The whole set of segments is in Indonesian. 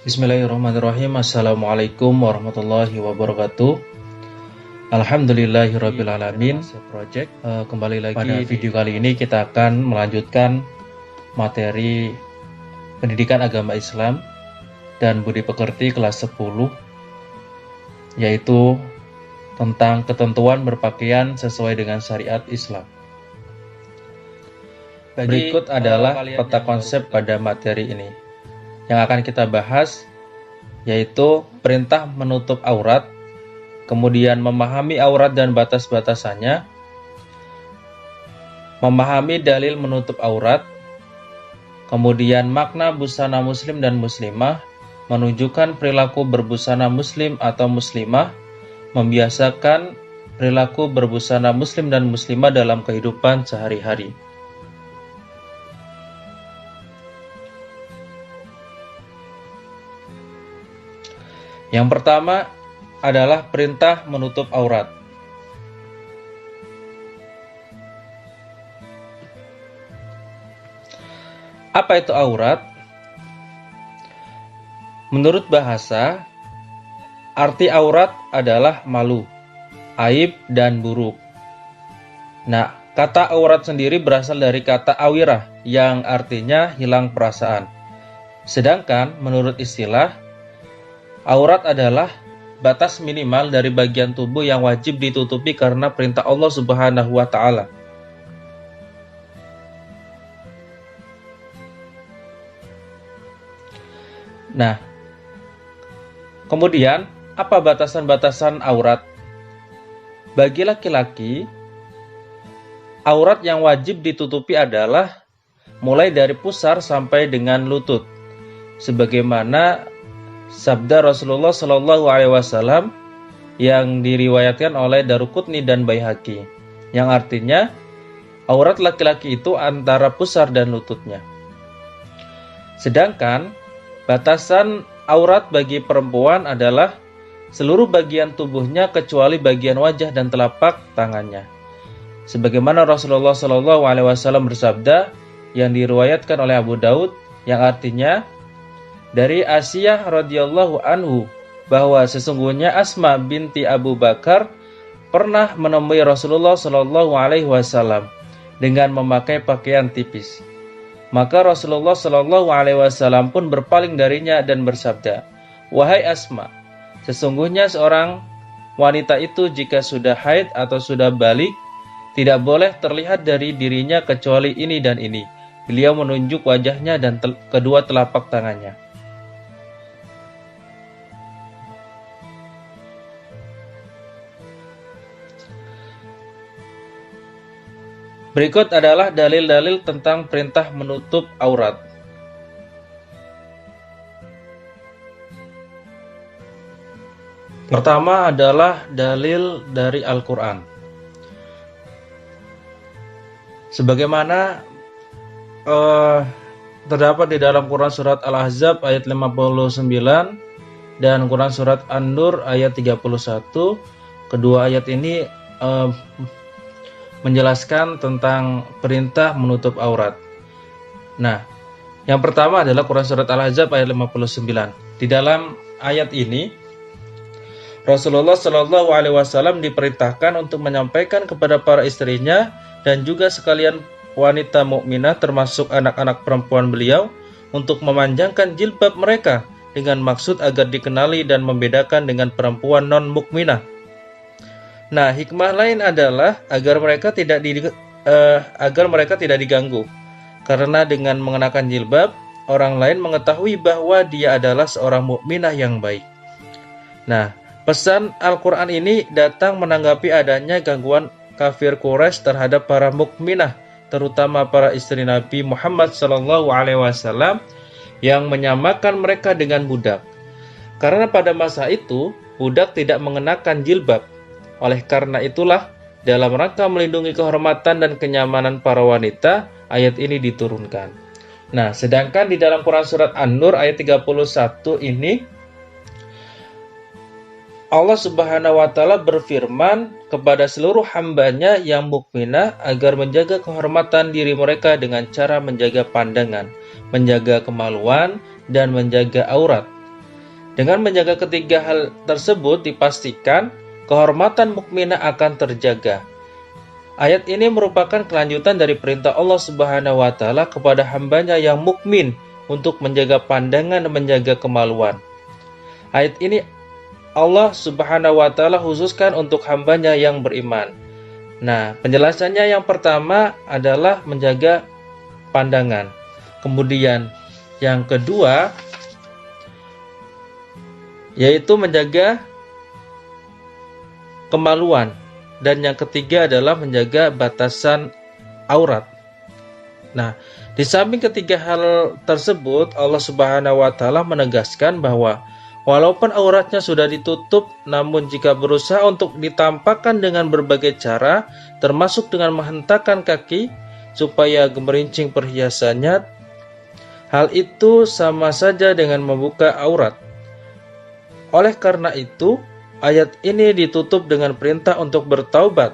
Bismillahirrahmanirrahim. Assalamualaikum warahmatullahi wabarakatuh. Alhamdulillahirrabbilalamin. Kembali lagi pada video kali ini kita akan melanjutkan materi pendidikan agama Islam dan budi pekerti kelas 10, yaitu tentang ketentuan berpakaian sesuai dengan syariat Islam. Berikut adalah peta konsep pada materi ini. Yang akan kita bahas yaitu perintah menutup aurat, kemudian memahami aurat dan batas-batasannya, memahami dalil menutup aurat, kemudian makna busana muslim dan muslimah, menunjukkan perilaku berbusana muslim atau muslimah, membiasakan perilaku berbusana muslim dan muslimah dalam kehidupan sehari-hari. Yang pertama adalah perintah menutup aurat. Apa itu aurat? Menurut bahasa, arti aurat adalah malu, aib, dan buruk. Nah, kata aurat sendiri berasal dari kata awirah yang artinya hilang perasaan. Sedangkan menurut istilah, aurat adalah batas minimal dari bagian tubuh yang wajib ditutupi karena perintah Allah Subhanahu wa Ta'ala. Nah, kemudian apa batasan-batasan aurat? Bagi laki-laki, aurat yang wajib ditutupi adalah mulai dari pusar sampai dengan lutut, sebagaimana sabda Rasulullah Shallallahu Alaihi Wasallam yang diriwayatkan oleh Daruqutni dan Baihaqi, yang artinya aurat laki-laki itu antara pusar dan lututnya. Sedangkan batasan aurat bagi perempuan adalah seluruh bagian tubuhnya kecuali bagian wajah dan telapak tangannya. Sebagaimana Rasulullah Shallallahu Alaihi Wasallam bersabda yang diriwayatkan oleh Abu Daud, yang artinya dari Asiyah radhiyallahu anhu bahwa sesungguhnya Asma binti Abu Bakar pernah menemui Rasulullah Shallallahu Alaihi Wasallam dengan memakai pakaian tipis. Maka Rasulullah Shallallahu Alaihi Wasallam pun berpaling darinya dan bersabda, "Wahai Asma, sesungguhnya seorang wanita itu jika sudah haid atau sudah balik, tidak boleh terlihat dari dirinya kecuali ini dan ini." Beliau menunjuk wajahnya dan kedua telapak tangannya. Berikut adalah dalil-dalil tentang perintah menutup aurat. Pertama adalah dalil dari Al-Quran. Sebagaimana terdapat di dalam Quran Surat Al-Ahzab ayat 59 dan Quran Surat An-Nur ayat 31. Kedua ayat ini menjelaskan tentang perintah menutup aurat. Nah, yang pertama adalah Quran Surat Al-Ahzab ayat 59. Di dalam ayat ini, Rasulullah Shallallahu Alaihi Wasallam diperintahkan untuk menyampaikan kepada para istrinya dan juga sekalian wanita mukminah termasuk anak-anak perempuan beliau untuk memanjangkan jilbab mereka dengan maksud agar dikenali dan membedakan dengan perempuan non-mukminah. Nah, hikmah lain adalah agar mereka tidak diganggu. Karena dengan mengenakan jilbab, orang lain mengetahui bahwa dia adalah seorang mukminah yang baik. Nah, pesan Al-Quran ini datang menanggapi adanya gangguan kafir Quraisy terhadap para mukminah, terutama para istri Nabi Muhammad SAW yang menyamakan mereka dengan budak. Karena pada masa itu, budak tidak mengenakan jilbab. Oleh karena itulah, dalam rangka melindungi kehormatan dan kenyamanan para wanita, ayat ini diturunkan. Nah, sedangkan di dalam Quran Surat An-Nur ayat 31 ini, Allah Subhanahu wa Ta'ala berfirman kepada seluruh hambanya yang mukminah agar menjaga kehormatan diri mereka dengan cara menjaga pandangan, menjaga kemaluan, dan menjaga aurat. Dengan menjaga ketiga hal tersebut dipastikan kehormatan mukminah akan terjaga. Ayat ini merupakan kelanjutan dari perintah Allah Subhanahu wa taala kepada hambanya yang mukmin untuk menjaga pandangan dan menjaga kemaluan. Ayat ini Allah Subhanahu wa taala khususkan untuk hambanya yang beriman. Nah, penjelasannya yang pertama adalah menjaga pandangan. Kemudian yang kedua yaitu menjaga kemaluan. Dan yang ketiga adalah menjaga batasan aurat. Nah, di samping ketiga hal tersebut, Allah Subhanahu wa taala menegaskan bahwa walaupun auratnya sudah ditutup, namun jika berusaha untuk ditampakkan dengan berbagai cara, termasuk dengan menghentakkan kaki supaya gemerincing perhiasannya, hal itu sama saja dengan membuka aurat. Oleh karena itu, ayat ini ditutup dengan perintah untuk bertaubat,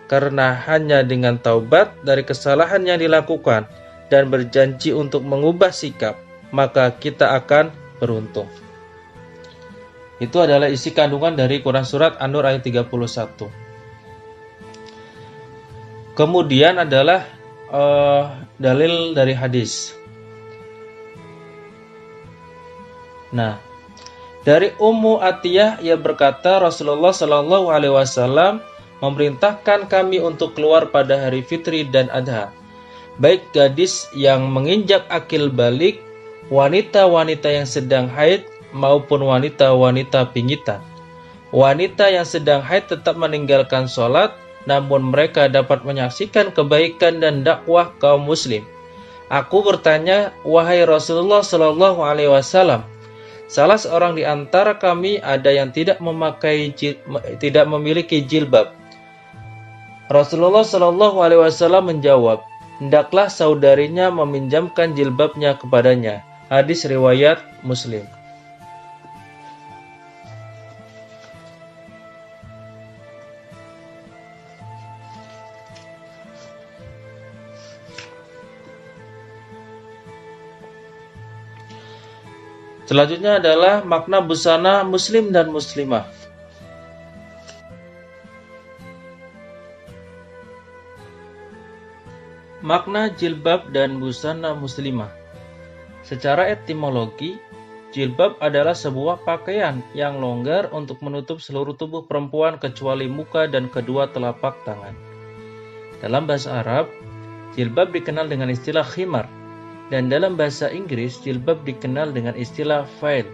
karena hanya dengan taubat dari kesalahan yang dilakukan dan berjanji untuk mengubah sikap, maka kita akan beruntung. Itu adalah isi kandungan dari Quran Surat An-Nur ayat 31. Kemudian adalah dalil dari hadis. Nah, dari Ummu Atiyah ia berkata Rasulullah Shallallahu Alaihi Wasallam memerintahkan kami untuk keluar pada hari Fitri dan Adha, baik gadis yang menginjak akil balik, wanita-wanita yang sedang haid maupun wanita-wanita pingitan. Wanita yang sedang haid tetap meninggalkan sholat, namun mereka dapat menyaksikan kebaikan dan dakwah kaum muslim. Aku bertanya, wahai Rasulullah Shallallahu Alaihi Wasallam, salah seorang di antara kami ada yang tidak memiliki jilbab. Rasulullah Shallallahu Alaihi Wasallam menjawab, hendaklah saudarinya meminjamkan jilbabnya kepadanya. Hadis riwayat Muslim. Selanjutnya adalah makna busana muslim dan muslimah. Makna jilbab dan busana muslimah. Secara etimologi, jilbab adalah sebuah pakaian yang longgar untuk menutup seluruh tubuh perempuan kecuali muka dan kedua telapak tangan. Dalam bahasa Arab, jilbab dikenal dengan istilah khimar. Dan dalam bahasa Inggris, jilbab dikenal dengan istilah veil.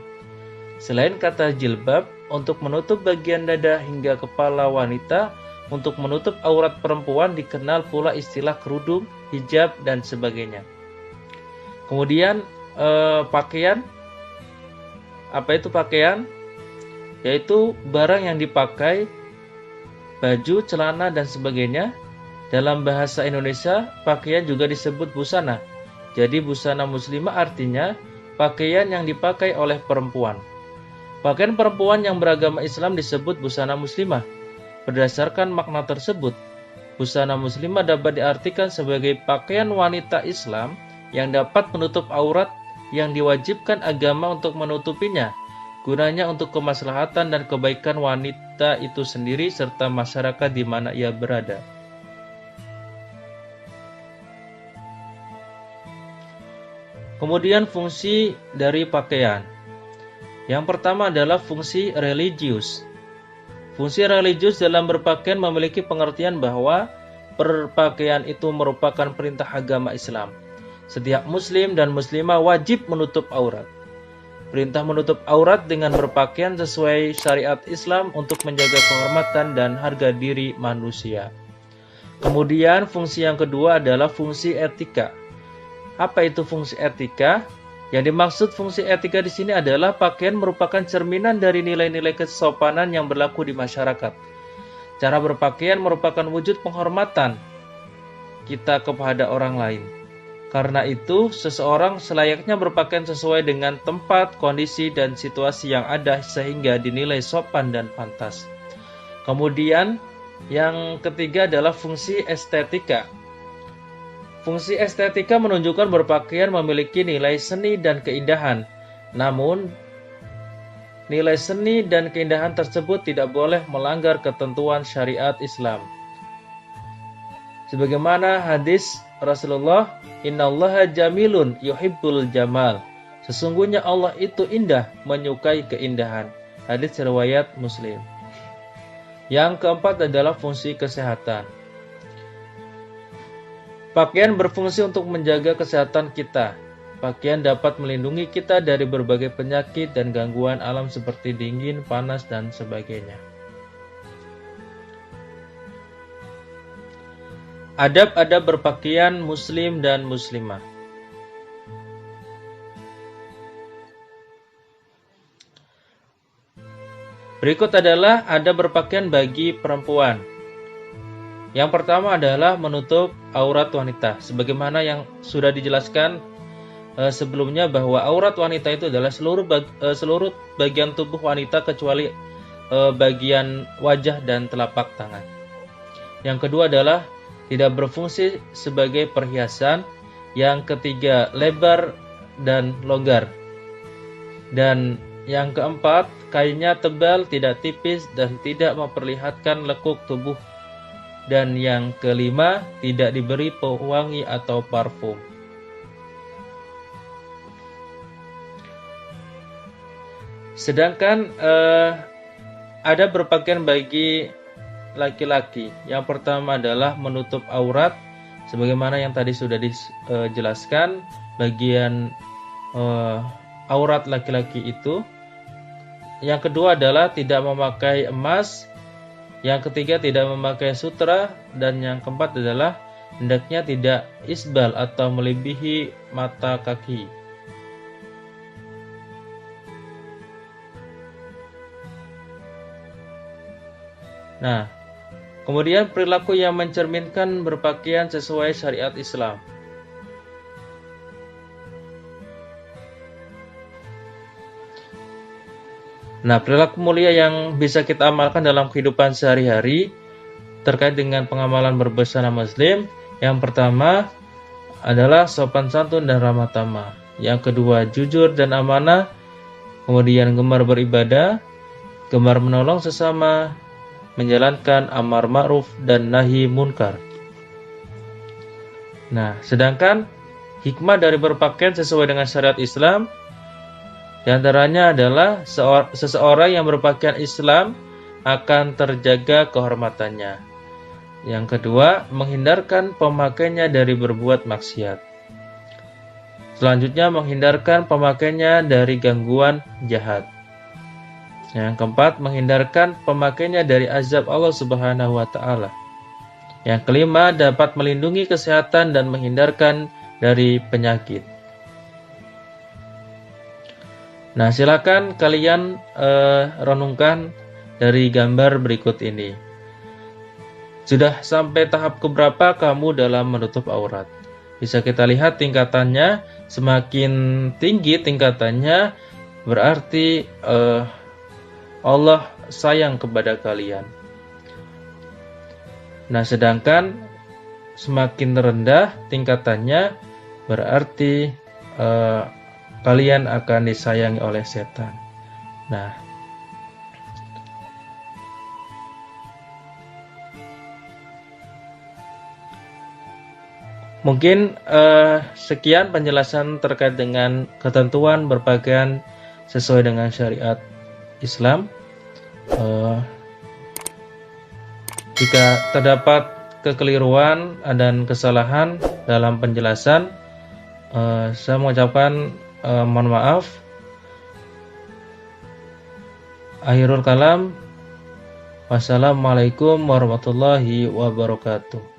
Selain kata jilbab, untuk menutup bagian dada hingga kepala wanita, untuk menutup aurat perempuan dikenal pula istilah kerudung, hijab, dan sebagainya. Kemudian pakaian. Apa itu pakaian? Yaitu barang yang dipakai, baju, celana, dan sebagainya. Dalam bahasa Indonesia, pakaian juga disebut busana. Jadi busana muslimah artinya pakaian yang dipakai oleh perempuan. Pakaian perempuan yang beragama Islam disebut busana muslimah. Berdasarkan makna tersebut, busana muslimah dapat diartikan sebagai pakaian wanita Islam yang dapat menutup aurat yang diwajibkan agama untuk menutupinya, gunanya untuk kemaslahatan dan kebaikan wanita itu sendiri serta masyarakat di mana ia berada. Kemudian fungsi dari pakaian. Yang pertama adalah fungsi religius. Fungsi religius dalam berpakaian memiliki pengertian bahwa berpakaian itu merupakan perintah agama Islam. Setiap muslim dan muslimah wajib menutup aurat. Perintah menutup aurat dengan berpakaian sesuai syariat Islam untuk menjaga kehormatan dan harga diri manusia. Kemudian fungsi yang kedua adalah fungsi etika. Apa itu fungsi etika? Yang dimaksud fungsi etika di sini adalah pakaian merupakan cerminan dari nilai-nilai kesopanan yang berlaku di masyarakat. Cara berpakaian merupakan wujud penghormatan kita kepada orang lain. Karena itu, seseorang selayaknya berpakaian sesuai dengan tempat, kondisi, dan situasi yang ada sehingga dinilai sopan dan pantas. Kemudian, yang ketiga adalah fungsi estetika. Fungsi estetika menunjukkan berpakaian memiliki nilai seni dan keindahan. Namun, nilai seni dan keindahan tersebut tidak boleh melanggar ketentuan syariat Islam. Sebagaimana hadis Rasulullah, "Innallaha jamilun yuhibbul jamal." Sesungguhnya Allah itu indah, menyukai keindahan. Hadis riwayat Muslim. Yang keempat adalah fungsi kesehatan. Pakaian berfungsi untuk menjaga kesehatan kita. Pakaian dapat melindungi kita dari berbagai penyakit dan gangguan alam seperti dingin, panas, dan sebagainya. Adab-adab berpakaian muslim dan muslimah. Berikut adalah adab berpakaian bagi perempuan. Yang pertama adalah menutup aurat wanita. Sebagaimana yang sudah dijelaskan sebelumnya bahwa aurat wanita itu adalah seluruh bagian tubuh wanita kecuali bagian wajah dan telapak tangan. Yang kedua adalah tidak berfungsi sebagai perhiasan. Yang ketiga, lebar dan longgar. Dan yang keempat, kainnya tebal, tidak tipis, dan tidak memperlihatkan lekuk tubuh. Dan yang kelima, tidak diberi pewangi atau parfum. Sedangkan ada berpakaian bagi laki-laki. Yang pertama adalah menutup aurat, sebagaimana yang tadi sudah dijelaskan, bagian aurat laki-laki itu. Yang kedua adalah tidak memakai emas. Yang ketiga tidak memakai sutra. Dan yang keempat adalah hendaknya tidak isbal atau melebihi mata kaki. Nah, kemudian perilaku yang mencerminkan berpakaian sesuai syariat Islam. Nah, perilaku mulia yang bisa kita amalkan dalam kehidupan sehari-hari terkait dengan pengamalan berbusana muslim. Yang pertama adalah sopan santun dan ramah tamah. Yang kedua, jujur dan amanah. Kemudian gemar beribadah, gemar menolong sesama, menjalankan amar ma'ruf dan nahi munkar. Nah, sedangkan hikmah dari berpakaian sesuai dengan syariat Islam di antaranya adalah seseorang yang berpakaian Islam akan terjaga kehormatannya. Yang kedua, menghindarkan pemakainya dari berbuat maksiat. Selanjutnya, menghindarkan pemakainya dari gangguan jahat. Yang keempat, menghindarkan pemakainya dari azab Allah Subhanahu wa Ta'ala. Yang kelima, dapat melindungi kesehatan dan menghindarkan dari penyakit. Nah, silakan kalian renungkan dari gambar berikut ini. Sudah sampai tahap keberapa kamu dalam menutup aurat? Bisa kita lihat tingkatannya. Semakin tinggi tingkatannya, berarti Allah sayang kepada kalian. Nah, sedangkan semakin rendah tingkatannya, berarti kalian akan disayangi oleh setan. Nah, mungkin sekian penjelasan terkait dengan ketentuan berpakaian sesuai dengan syariat Islam. Jika terdapat kekeliruan dan kesalahan dalam penjelasan, saya mengucapkan mohon maaf. Akhirul kalam, wassalamualaikum warahmatullahi wabarakatuh.